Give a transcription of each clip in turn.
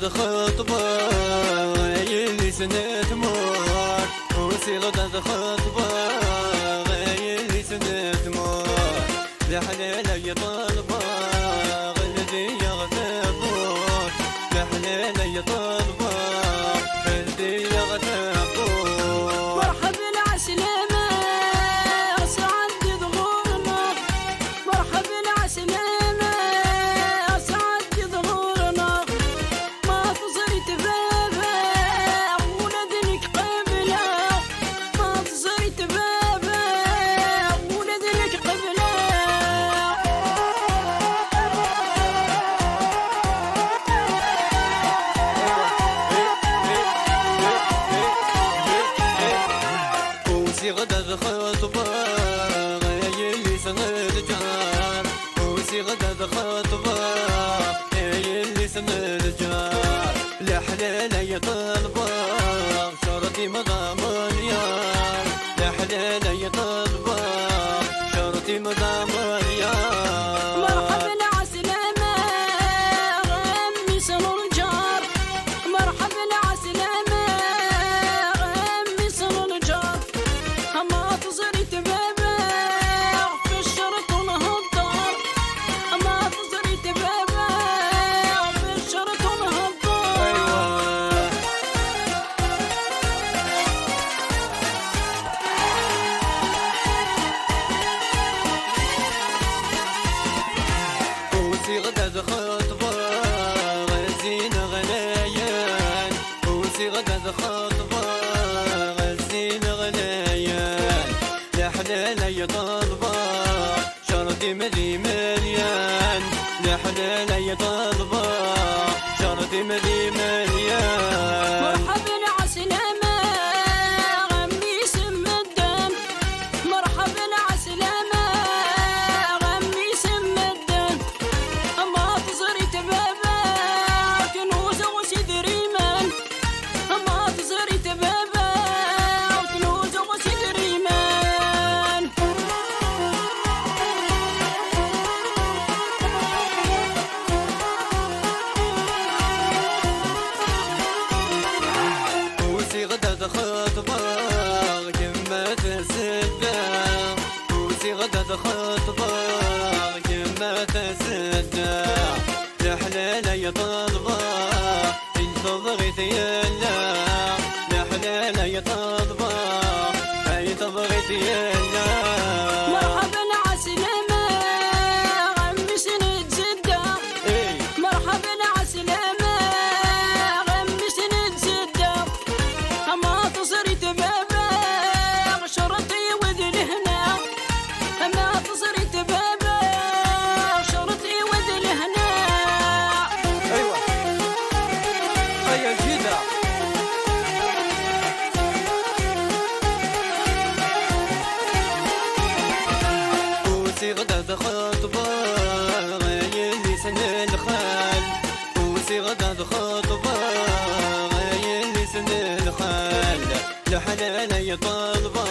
غدا خطبة اللي سنة مور وسي غدا خطبة اللي سنة مور لا حلال يا طلبة غلدي يا غتابور لا حلال يا طلبة غلدي يا غتابور مرحبا العسلامة سعد ظهورنا مرحبا العسلامة سعد ظهورنا ما تصرت بابا ولدنك قبله ما تصرت بابا ولدنك قبله وسي غدا خطبة اللي سند جار وسي غدا خطبة اللي سند جار لا حلال يا طلبة شرطي مضامن يار لا حلال يا طلبة شرطي مضامن يار مرحبا العسلامة غمي سنور الجار مرحبا العسلامة غمي سنور الجار ما تصرت بابا في الشرط ونهضر ما تصرت بابا في الشرط ونهضر وسي غدا خطبة غزين غلايان وسي غدا خطبة غزين غلايان لا حلال يا طلبة شرطي ملي مليان لا حلال يا طلبة شرطي ملي مليان مرحبا العسلامة غمي سم الدم مرحبا العسلامة غمي سم الدم ما تصرت بابا كنوز وسيد ريمان ما تصرت بابا كنوز وسيد ريمان وسي غدا خطبة كما تسدى وسي غدا خطبة كما تسدى لا حلال يا طلبة انت بغيت يلا لا حلال يا طلبة انت بغيت يلا مرحبا العسلامة غمي سند زدة ايه مرحبا العسلامة غمي سند زدة ما تصرت بابا شرطي وذل هنا ما تصرت بابا شرطي وذل هنا ايوه هيا جيدة وسي غدا خطبة اللي سن الخال وسي غدا خطبة اللي سن الخال لا حلال يا طلبة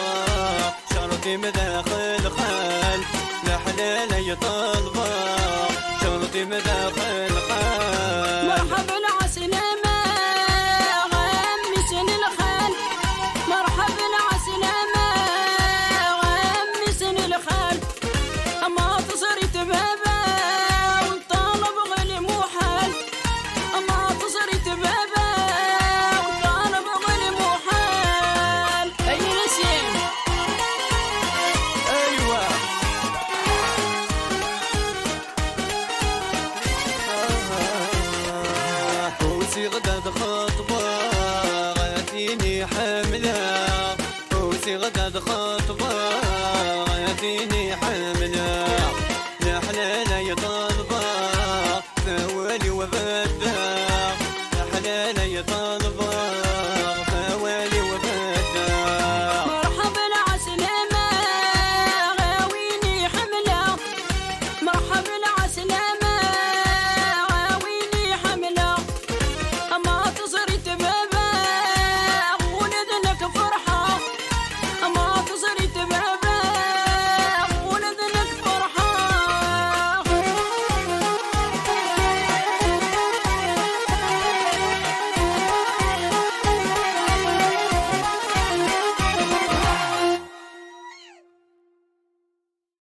شرطي مداخل خال لا حلال يا طلبة شرطي مداخل خال مرحبا العسلامة غمي سن الخال مرحبا العسلامة غمي سن الخال ما تصرت بابا والطالب غلي محال ما تصرت بابا والطالب غلي محال اي نسيم ايوه وسي غدا خطبة غاتيني حاملة وسي غدا خطبة